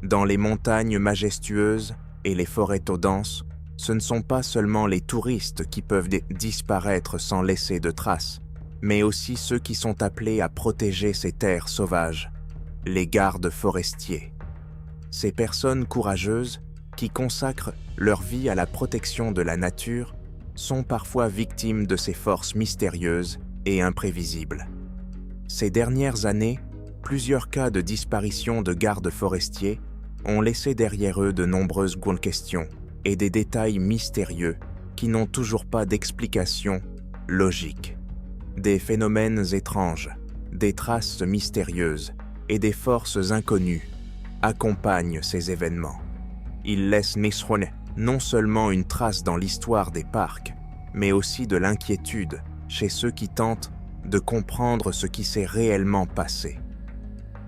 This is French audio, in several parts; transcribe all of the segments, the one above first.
Dans les montagnes majestueuses et les forêts denses, ce ne sont pas seulement les touristes qui peuvent disparaître sans laisser de traces, mais aussi ceux qui sont appelés à protéger ces terres sauvages, les gardes forestiers. Ces personnes courageuses, qui consacrent leur vie à la protection de la nature, sont parfois victimes de ces forces mystérieuses et imprévisibles. Ces dernières années, plusieurs cas de disparition de gardes forestiers ont laissé derrière eux de nombreuses questions et des détails mystérieux qui n'ont toujours pas d'explication logique. Des phénomènes étranges, des traces mystérieuses et des forces inconnues accompagnent ces événements. Ils laissent non seulement une trace dans l'histoire des parcs, mais aussi de l'inquiétude chez ceux qui tentent de comprendre ce qui s'est réellement passé.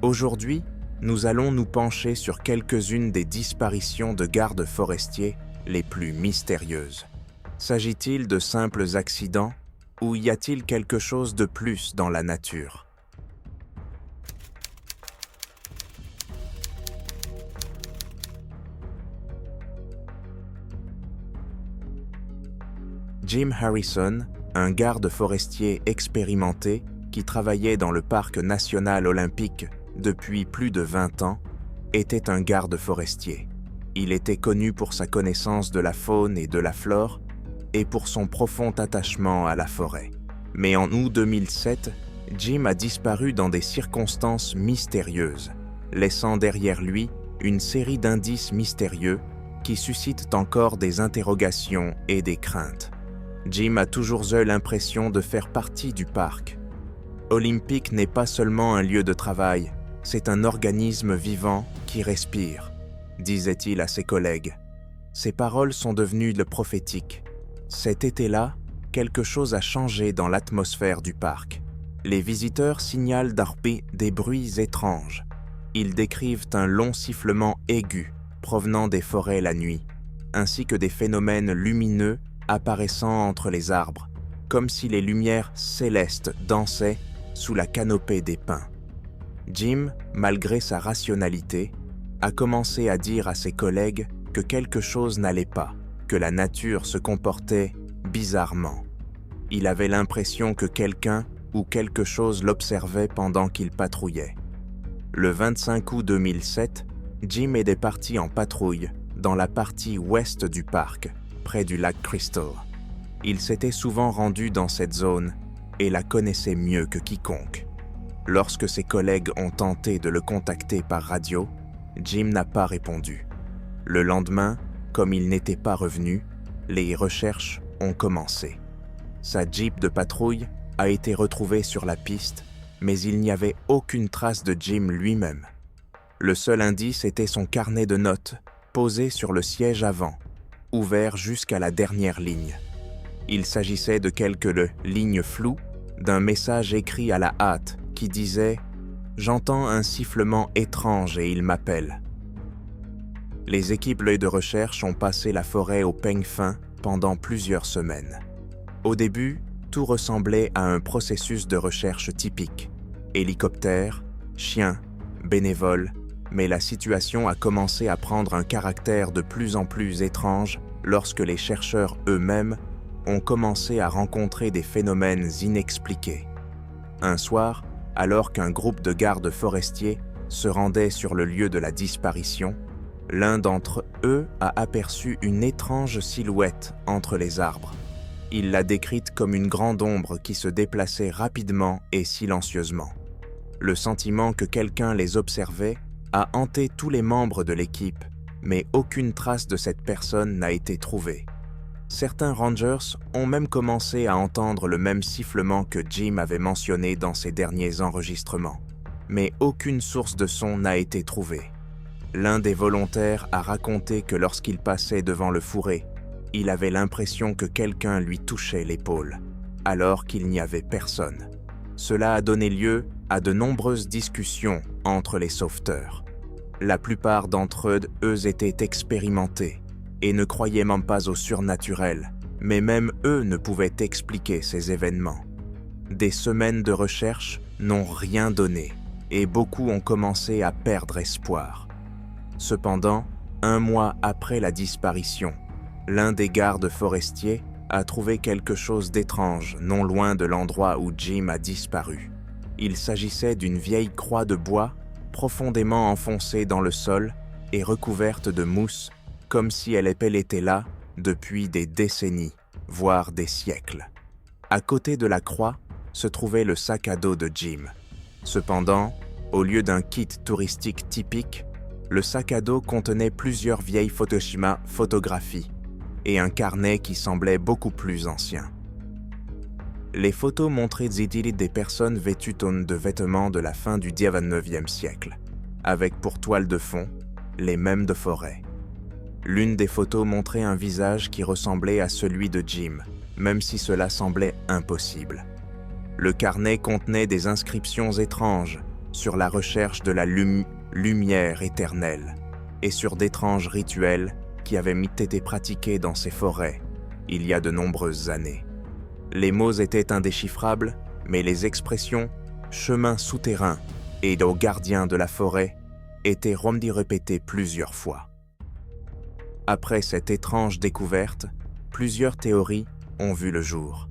Aujourd'hui, nous allons nous pencher sur quelques-unes des disparitions de gardes forestiers les plus mystérieuses. S'agit-il de simples accidents ou y a-t-il quelque chose de plus dans la nature ? Jim Harrison, un garde forestier expérimenté qui travaillait dans le parc national olympique depuis plus de 20 ans, était un garde forestier. Il était connu pour sa connaissance de la faune et de la flore et pour son profond attachement à la forêt. Mais en août 2007, Jim a disparu dans des circonstances mystérieuses, laissant derrière lui une série d'indices mystérieux qui suscitent encore des interrogations et des craintes. Jim a toujours eu l'impression de faire partie du parc. Olympique n'est pas seulement un lieu de travail, c'est un organisme vivant qui respire, disait-il à ses collègues. Ses paroles sont devenues prophétiques. Cet été-là, quelque chose a changé dans l'atmosphère du parc. Les visiteurs signalent des bruits étranges. Ils décrivent un long sifflement aigu provenant des forêts la nuit, ainsi que des phénomènes lumineux apparaissant entre les arbres, comme si les lumières célestes dansaient sous la canopée des pins. Jim, malgré sa rationalité, a commencé à dire à ses collègues que quelque chose n'allait pas, que la nature se comportait bizarrement. Il avait l'impression que quelqu'un ou quelque chose l'observait pendant qu'il patrouillait. Le 25 août 2007, Jim était parti en patrouille dans la partie ouest du parc, près du lac Crystal. Il s'était souvent rendu dans cette zone et la connaissait mieux que quiconque. Lorsque ses collègues ont tenté de le contacter par radio, Jim n'a pas répondu. Le lendemain, comme il n'était pas revenu, les recherches ont commencé. Sa Jeep de patrouille a été retrouvée sur la piste, mais il n'y avait aucune trace de Jim lui-même. Le seul indice était son carnet de notes, posé sur le siège avant, ouvert jusqu'à la dernière ligne. Il s'agissait de quelques lignes floues d'un message écrit à la hâte qui disait « J'entends un sifflement étrange et il m'appelle ». Les équipes de recherche ont passé la forêt au peigne fin pendant plusieurs semaines. Au début, tout ressemblait à un processus de recherche typique. Hélicoptères, chiens, bénévoles, mais la situation a commencé à prendre un caractère de plus en plus étrange lorsque les chercheurs eux-mêmes ont commencé à rencontrer des phénomènes inexpliqués. Un soir, alors qu'un groupe de gardes forestiers se rendait sur le lieu de la disparition, l'un d'entre eux a aperçu une étrange silhouette entre les arbres. Il l'a décrite comme une grande ombre qui se déplaçait rapidement et silencieusement. Le sentiment que quelqu'un les observait a hanté tous les membres de l'équipe, mais aucune trace de cette personne n'a été trouvée. Certains rangers ont même commencé à entendre le même sifflement que Jim avait mentionné dans ses derniers enregistrements, mais aucune source de son n'a été trouvée. L'un des volontaires a raconté que lorsqu'il passait devant le fourré, il avait l'impression que quelqu'un lui touchait l'épaule, alors qu'il n'y avait personne. Cela a donné lieu à de nombreuses discussions entre les sauveteurs. La plupart d'entre eux étaient expérimentés et ne croyaient même pas au surnaturel, mais même eux ne pouvaient expliquer ces événements. Des semaines de recherche n'ont rien donné et beaucoup ont commencé à perdre espoir. Cependant, un mois après la disparition, l'un des gardes forestiers a trouvé quelque chose d'étrange non loin de l'endroit où Jim a disparu. Il s'agissait d'une vieille croix de bois profondément enfoncée dans le sol et recouverte de mousse, comme si elle était là depuis des décennies, voire des siècles. À côté de la croix se trouvait le sac à dos de Jim. Cependant, au lieu d'un kit touristique typique, le sac à dos contenait plusieurs vieilles photographies et un carnet qui semblait beaucoup plus ancien. Les photos montraient des personnes vêtues de vêtements de la fin du XIXe siècle, avec pour toile de fond les mêmes de forêt. L'une des photos montrait un visage qui ressemblait à celui de Jim, même si cela semblait impossible. Le carnet contenait des inscriptions étranges sur la recherche de la lumière éternelle et sur d'étranges rituels qui avaient été pratiqués dans ces forêts il y a de nombreuses années. Les mots étaient indéchiffrables, mais les expressions « chemin souterrain » et « aux gardiens de la forêt » étaient répétées plusieurs fois. Après cette étrange découverte, plusieurs théories ont vu le jour.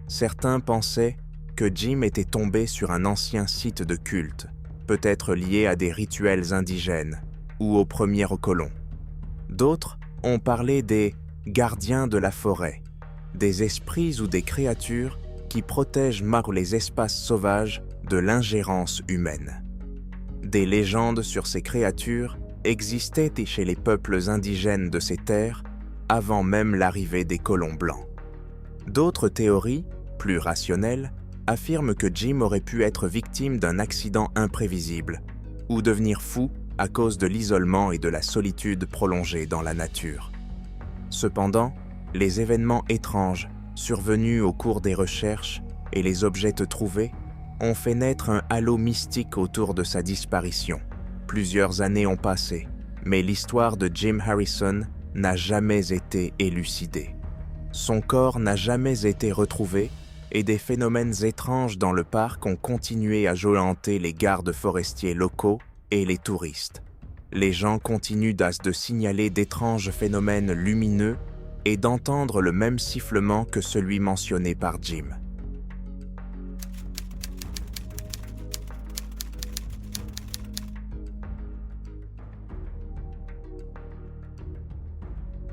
Certains pensaient que Jim était tombé sur un ancien site de culte, peut-être lié à des rituels indigènes ou aux premiers colons. D'autres ont parlé des « gardiens de la forêt », des esprits ou des créatures qui protègent les espaces sauvages de l'ingérence humaine. Des légendes sur ces créatures existaient chez les peuples indigènes de ces terres avant même l'arrivée des colons blancs. D'autres théories, plus rationnelles, affirment que Jim aurait pu être victime d'un accident imprévisible ou devenir fou à cause de l'isolement et de la solitude prolongée dans la nature. Cependant, les événements étranges survenus au cours des recherches et les objets trouvés ont fait naître un halo mystique autour de sa disparition. Plusieurs années ont passé, mais l'histoire de Jim Harrison n'a jamais été élucidée. Son corps n'a jamais été retrouvé et des phénomènes étranges dans le parc ont continué à hanter les gardes forestiers locaux et les touristes. Les gens continuent de signaler d'étranges phénomènes lumineux et d'entendre le même sifflement que celui mentionné par Jim.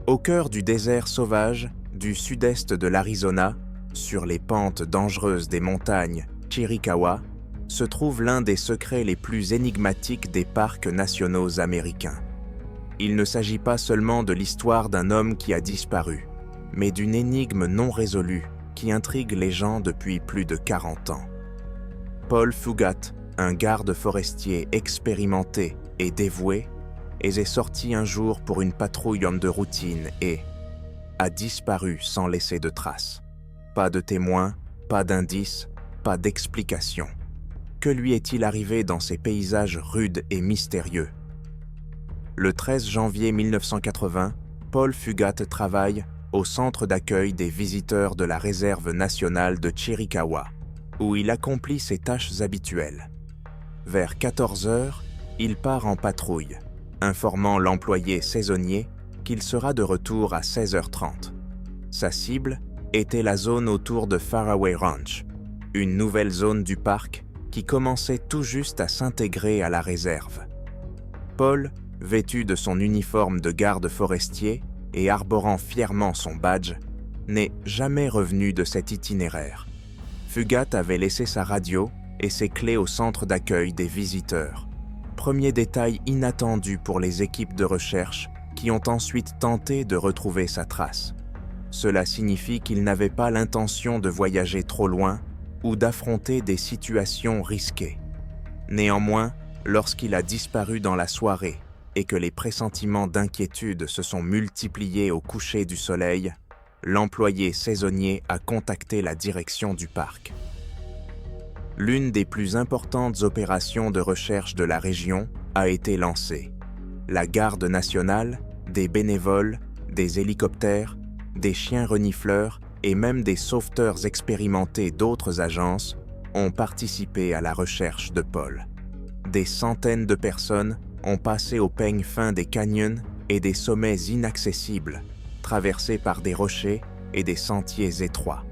Au cœur du désert sauvage du sud-est de l'Arizona, sur les pentes dangereuses des montagnes Chiricahua, se trouve l'un des secrets les plus énigmatiques des parcs nationaux américains. Il ne s'agit pas seulement de l'histoire d'un homme qui a disparu, mais d'une énigme non résolue qui intrigue les gens depuis plus de 40 ans. Paul Fugate, un garde forestier expérimenté et dévoué, est sorti un jour pour une patrouille de routine et a disparu sans laisser de traces. Pas de témoins, pas d'indices, pas d'explications. Que lui est-il arrivé dans ces paysages rudes et mystérieux? Le 13 janvier 1980, Paul Fugate travaille au centre d'accueil des visiteurs de la réserve nationale de Chiricahua, où il accomplit ses tâches habituelles. Vers 14 heures, il part en patrouille, informant l'employé saisonnier qu'il sera de retour à 16h30. Sa cible était la zone autour de Faraway Ranch, une nouvelle zone du parc qui commençait tout juste à s'intégrer à la réserve. Paul, vêtu de son uniforme de garde forestier et arborant fièrement son badge, n'est jamais revenu de cet itinéraire. Fugate avait laissé sa radio et ses clés au centre d'accueil des visiteurs. Premier détail inattendu pour les équipes de recherche qui ont ensuite tenté de retrouver sa trace. Cela signifie qu'il n'avait pas l'intention de voyager trop loin ou d'affronter des situations risquées. Néanmoins, lorsqu'il a disparu dans la soirée et que les pressentiments d'inquiétude se sont multipliés au coucher du soleil, l'employé saisonnier a contacté la direction du parc. L'une des plus importantes opérations de recherche de la région a été lancée. La garde nationale, des bénévoles, des hélicoptères, des chiens renifleurs et même des sauveteurs expérimentés d'autres agences ont participé à la recherche de Paul. Des centaines de personnes ont passé au peigne fin des canyons et des sommets inaccessibles, traversés par des rochers et des sentiers étroits.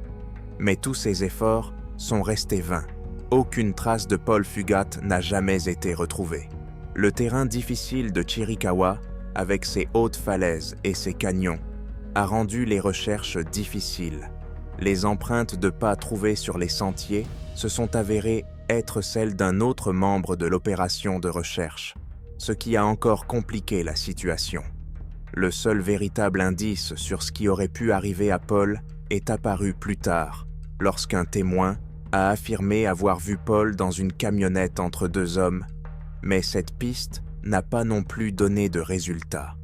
Mais tous ces efforts sont restés vains. Aucune trace de Paul Phugat n'a jamais été retrouvée. Le terrain difficile de Chiricahua, avec ses hautes falaises et ses canyons, a rendu les recherches difficiles. Les empreintes de pas trouvées sur les sentiers se sont avérées être celles d'un autre membre de l'opération de recherche, ce qui a encore compliqué la situation. Le seul véritable indice sur ce qui aurait pu arriver à Paul est apparu plus tard, lorsqu'un témoin a affirmé avoir vu Paul dans une camionnette entre deux hommes, mais cette piste n'a pas non plus donné de résultat.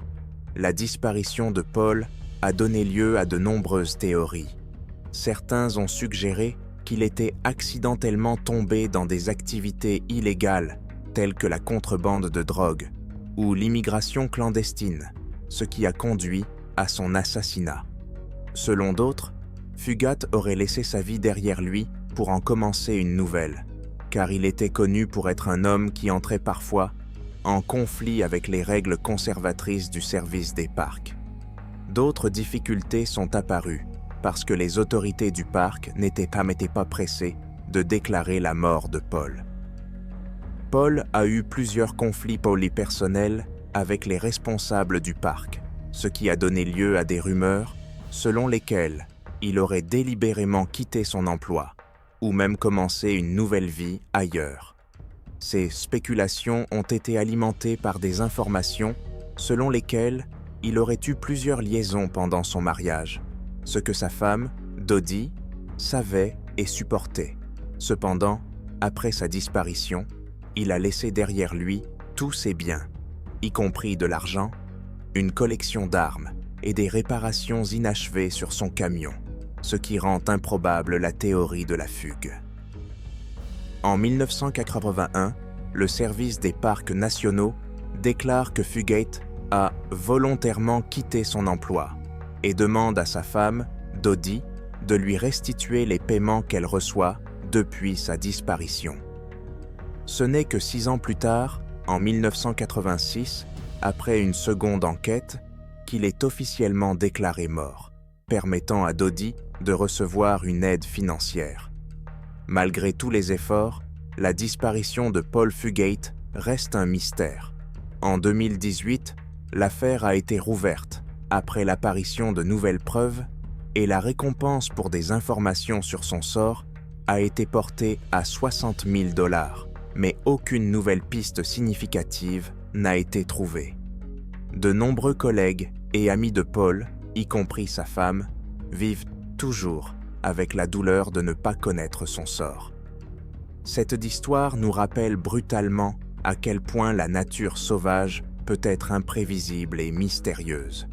La disparition de Paul a donné lieu à de nombreuses théories. Certains ont suggéré qu'il était accidentellement tombé dans des activités illégales telles que la contrebande de drogue ou l'immigration clandestine, ce qui a conduit à son assassinat. Selon d'autres, Phugat aurait laissé sa vie derrière lui pour en commencer une nouvelle, car il était connu pour être un homme qui entrait parfois en conflit avec les règles conservatrices du service des parcs. D'autres difficultés sont apparues parce que les autorités du parc n'étaient pas pressées de déclarer la mort de Paul. Paul a eu plusieurs conflits polypersonnels avec les responsables du parc, ce qui a donné lieu à des rumeurs selon lesquelles il aurait délibérément quitté son emploi ou même commencé une nouvelle vie ailleurs. Ces spéculations ont été alimentées par des informations selon lesquelles il aurait eu plusieurs liaisons pendant son mariage, ce que sa femme, Dodi, savait et supportait. Cependant, après sa disparition, il a laissé derrière lui tous ses biens, y compris de l'argent, une collection d'armes et des réparations inachevées sur son camion, ce qui rend improbable la théorie de la fugue. En 1981, le service des parcs nationaux déclare que Phugat a volontairement quitté son emploi et demande à sa femme, Dodi, de lui restituer les paiements qu'elle reçoit depuis sa disparition. Ce n'est que 6 ans plus tard, en 1986, après une seconde enquête, qu'il est officiellement déclaré mort, permettant à Dodi de recevoir une aide financière. Malgré tous les efforts, la disparition de Paul Phugat reste un mystère. En 2018, l'affaire a été rouverte après l'apparition de nouvelles preuves et la récompense pour des informations sur son sort a été portée à $60 000, mais aucune nouvelle piste significative n'a été trouvée. De nombreux collègues et amis de Paul, y compris sa femme, vivent toujours avec la douleur de ne pas connaître son sort. Cette histoire nous rappelle brutalement à quel point la nature sauvage peut être imprévisible et mystérieuse.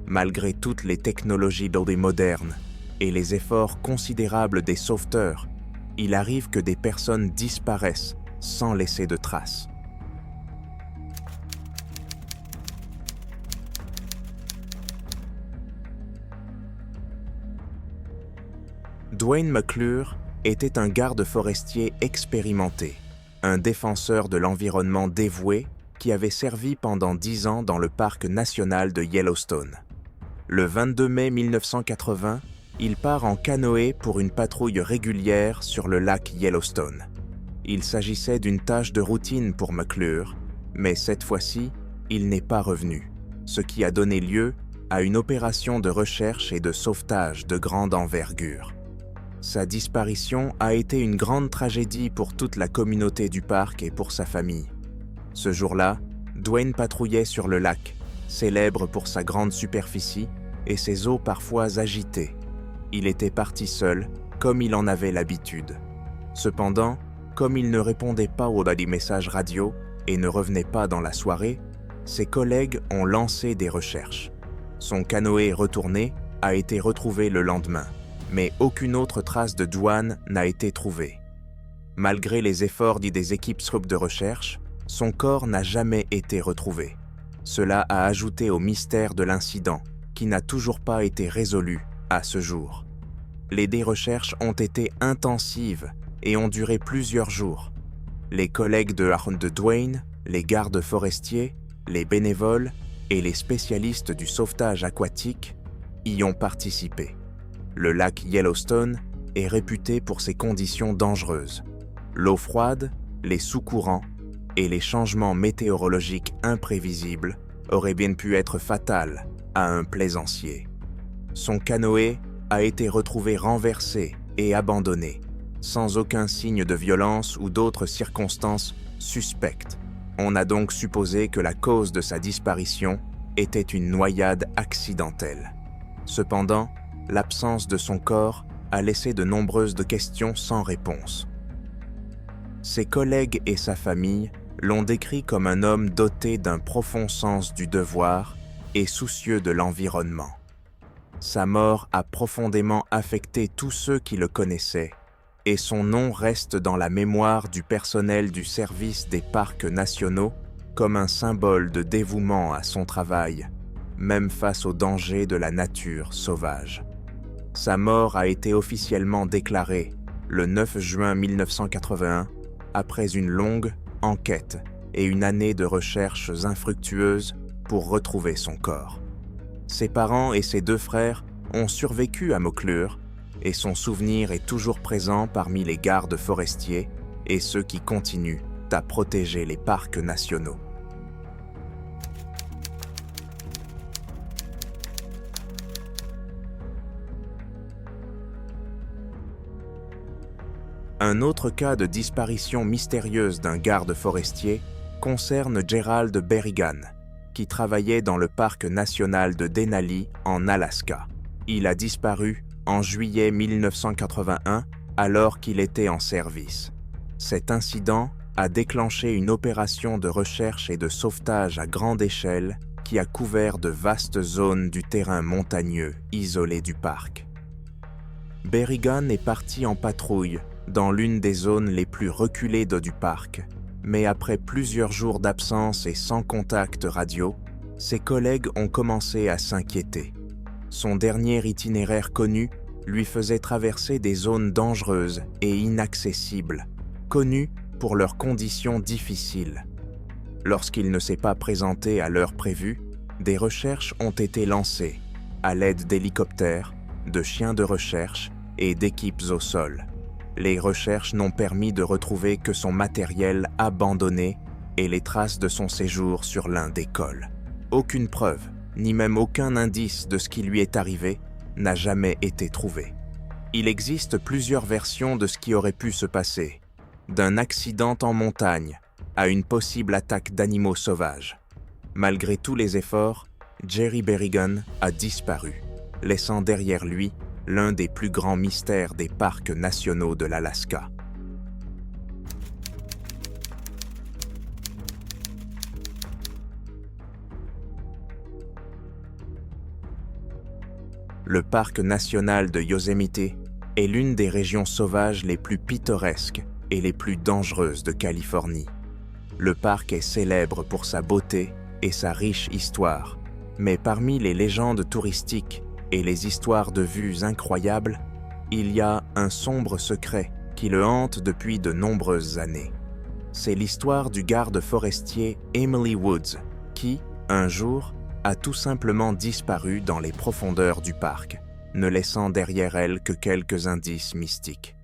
Malgré toutes les technologies modernes et les efforts considérables des sauveteurs, il arrive que des personnes disparaissent sans laisser de traces. Dwayne McClure était un garde forestier expérimenté, un défenseur de l'environnement dévoué qui avait servi pendant 10 ans dans le parc national de Yellowstone. Le 22 mai 1980, il part en canoë pour une patrouille régulière sur le lac Yellowstone. Il s'agissait d'une tâche de routine pour McClure, mais cette fois-ci, il n'est pas revenu, ce qui a donné lieu à une opération de recherche et de sauvetage de grande envergure. Sa disparition a été une grande tragédie pour toute la communauté du parc et pour sa famille. Ce jour-là, Dwayne patrouillait sur le lac, célèbre pour sa grande superficie et ses eaux parfois agitées. Il était parti seul, comme il en avait l'habitude. Cependant, comme il ne répondait pas aux messages radio et ne revenait pas dans la soirée, ses collègues ont lancé des recherches. Son canoë retourné a été retrouvé le lendemain, mais aucune autre trace de Dwayne n'a été trouvée. Malgré les efforts des équipes de recherche, son corps n'a jamais été retrouvé. Cela a ajouté au mystère de l'incident, qui n'a toujours pas été résolu à ce jour. Les recherches ont été intensives et ont duré plusieurs jours. Les collègues de Dwayne Les gardes forestiers, les bénévoles et les spécialistes du sauvetage aquatique y ont participé. Le lac Yellowstone est réputé pour ses conditions dangereuses. L'eau froide, les sous-courants et les changements météorologiques imprévisibles auraient bien pu être fatals à un plaisancier. Son canoë a été retrouvé renversé et abandonné, sans aucun signe de violence ou d'autres circonstances suspectes. On a donc supposé que la cause de sa disparition était une noyade accidentelle. Cependant, l'absence de son corps a laissé de nombreuses questions sans réponse. Ses collègues et sa famille l'ont décrit comme un homme doté d'un profond sens du devoir et soucieux de l'environnement. Sa mort a profondément affecté tous ceux qui le connaissaient, et son nom reste dans la mémoire du personnel du service des parcs nationaux comme un symbole de dévouement à son travail, même face aux dangers de la nature sauvage. Sa mort a été officiellement déclarée le 9 juin 1981 après une longue enquête et une année de recherches infructueuses pour retrouver son corps. Ses parents et ses 2 frères ont survécu à McClure et son souvenir est toujours présent parmi les gardes forestiers et ceux qui continuent à protéger les parcs nationaux. Un autre cas de disparition mystérieuse d'un garde forestier concerne Gerald Berrigan, qui travaillait dans le parc national de Denali en Alaska. Il a disparu en juillet 1981 alors qu'il était en service. Cet incident a déclenché une opération de recherche et de sauvetage à grande échelle qui a couvert de vastes zones du terrain montagneux isolé du parc. Berrigan est parti en patrouille dans l'une des zones les plus reculées du parc, mais après plusieurs jours d'absence et sans contact radio, ses collègues ont commencé à s'inquiéter. Son dernier itinéraire connu lui faisait traverser des zones dangereuses et inaccessibles, connues pour leurs conditions difficiles. Lorsqu'il ne s'est pas présenté à l'heure prévue, des recherches ont été lancées, à l'aide d'hélicoptères, de chiens de recherche et d'équipes au sol. Les recherches n'ont permis de retrouver que son matériel abandonné et les traces de son séjour sur l'un des cols. Aucune preuve, ni même aucun indice de ce qui lui est arrivé, n'a jamais été trouvé. Il existe plusieurs versions de ce qui aurait pu se passer, d'un accident en montagne à une possible attaque d'animaux sauvages. Malgré tous les efforts, Jerry Berrigan a disparu, laissant derrière lui l'un des plus grands mystères des parcs nationaux de l'Alaska. Le parc national de Yosemite est l'une des régions sauvages les plus pittoresques et les plus dangereuses de Californie. Le parc est célèbre pour sa beauté et sa riche histoire, mais parmi les légendes touristiques et les histoires de vues incroyables, il y a un sombre secret qui le hante depuis de nombreuses années. C'est l'histoire du garde forestier Emily Woods, qui, un jour, a tout simplement disparu dans les profondeurs du parc, ne laissant derrière elle que quelques indices mystiques.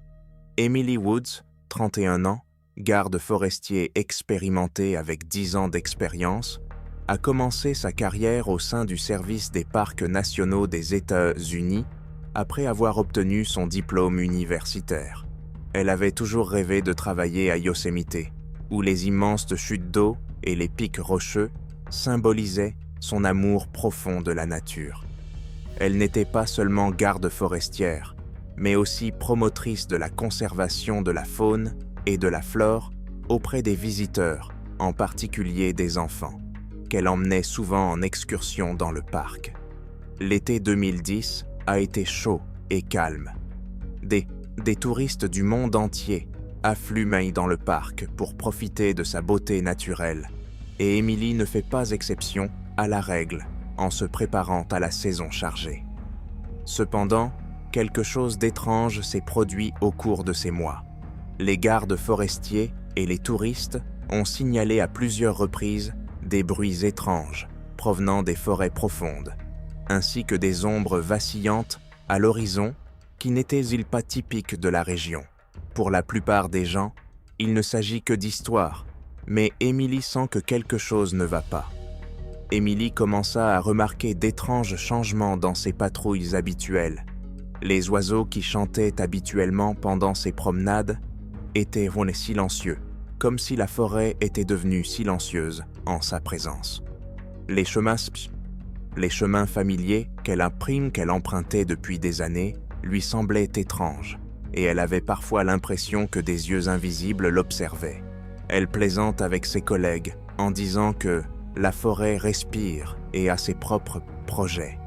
Emily Woods, 31 ans, garde forestier expérimenté avec 10 ans d'expérience, a commencé sa carrière au sein du service des parcs nationaux des États-Unis après avoir obtenu son diplôme universitaire. Elle avait toujours rêvé de travailler à Yosemite, où les immenses chutes d'eau et les pics rocheux symbolisaient son amour profond de la nature. Elle n'était pas seulement garde forestière, mais aussi promotrice de la conservation de la faune et de la flore auprès des visiteurs, en particulier des enfants, qu'elle emmenait souvent en excursion dans le parc. L'été 2010 a été chaud et calme. Des touristes du monde entier affluent dans le parc pour profiter de sa beauté naturelle, et Emily ne fait pas exception à la règle en se préparant à la saison chargée. Cependant, quelque chose d'étrange s'est produit au cours de ces mois. Les gardes forestiers et les touristes ont signalé à plusieurs reprises des bruits étranges provenant des forêts profondes, ainsi que des ombres vacillantes à l'horizon qui n'étaient-ils pas typiques de la région. Pour la plupart des gens, il ne s'agit que d'histoire, mais Emily sent que quelque chose ne va pas. Emily commença à remarquer d'étranges changements dans ses patrouilles habituelles. Les oiseaux qui chantaient habituellement pendant ses promenades étaient silencieux, comme si la forêt était devenue silencieuse en sa présence. Les chemins familiers qu'elle empruntait depuis des années lui semblaient étranges, et elle avait parfois l'impression que des yeux invisibles l'observaient. Elle plaisante avec ses collègues en disant que la forêt respire et a ses propres projets.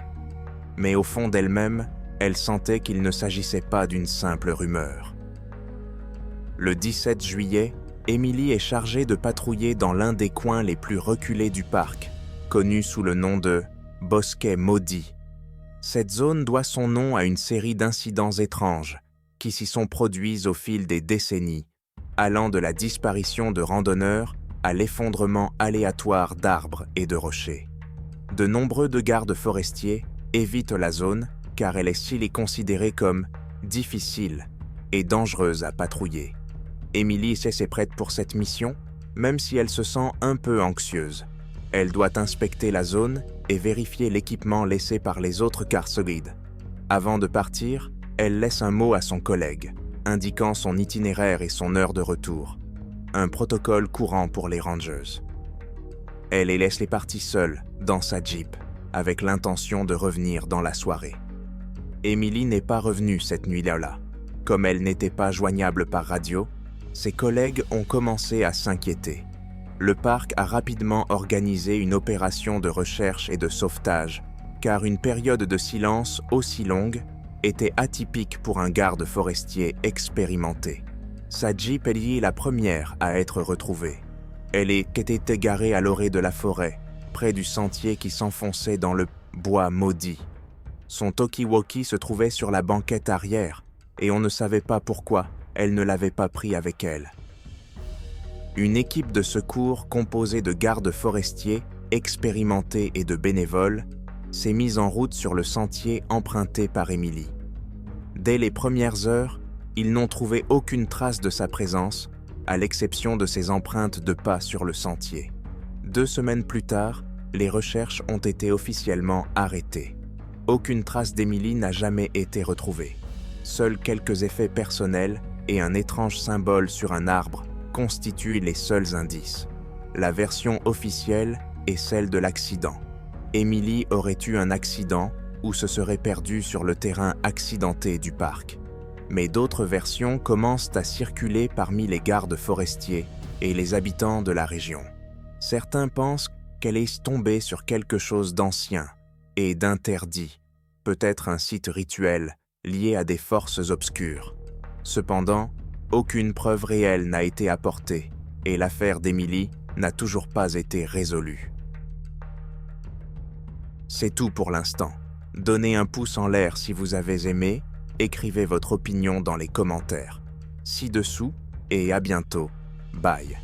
Mais au fond d'elle-même, elle sentait qu'il ne s'agissait pas d'une simple rumeur. Le 17 juillet, Emily est chargée de patrouiller dans l'un des coins les plus reculés du parc, connu sous le nom de « Bosquet maudit ». Cette zone doit son nom à une série d'incidents étranges qui s'y sont produits au fil des décennies, allant de la disparition de randonneurs à l'effondrement aléatoire d'arbres et de rochers. De nombreux gardes forestiers évitent la zone car elle est considérée comme difficile et dangereuse à patrouiller. Emily est prête pour cette mission, même si elle se sent un peu anxieuse. Elle doit inspecter la zone et vérifier l'équipement laissé par les autres guides. Avant de partir, elle laisse un mot à son collègue, indiquant son itinéraire et son heure de retour. Un protocole courant pour les rangers. Elle les laisse parties seules, dans sa Jeep, avec l'intention de revenir dans la soirée. Emily n'est pas revenue cette nuit-là. Comme elle n'était pas joignable par radio, ses collègues ont commencé à s'inquiéter. Le parc a rapidement organisé une opération de recherche et de sauvetage, car une période de silence aussi longue était atypique pour un garde forestier expérimenté. Sa Jeep est la première à être retrouvée. Elle était garée à l'orée de la forêt, près du sentier qui s'enfonçait dans le bois maudit. Son talkie-walkie se trouvait sur la banquette arrière, et on ne savait pas pourquoi elle ne l'avait pas pris avec elle. Une équipe de secours composée de gardes forestiers expérimentés et de bénévoles s'est mise en route sur le sentier emprunté par Emily. Dès les premières heures, ils n'ont trouvé aucune trace de sa présence, à l'exception de ses empreintes de pas sur le sentier. 2 semaines plus tard, les recherches ont été officiellement arrêtées. Aucune trace d'Emily n'a jamais été retrouvée. Seuls quelques effets personnels et un étrange symbole sur un arbre constituent les seuls indices. La version officielle est celle de l'accident. Emily aurait eu un accident ou se serait perdue sur le terrain accidenté du parc. Mais d'autres versions commencent à circuler parmi les gardes forestiers et les habitants de la région. Certains pensent qu'elle est tombée sur quelque chose d'ancien et d'interdit, peut-être un site rituel lié à des forces obscures. Cependant, aucune preuve réelle n'a été apportée et l'affaire d'Emily n'a toujours pas été résolue. C'est tout pour l'instant. Donnez un pouce en l'air si vous avez aimé, écrivez votre opinion dans les commentaires. Ci-dessous et à bientôt. Bye.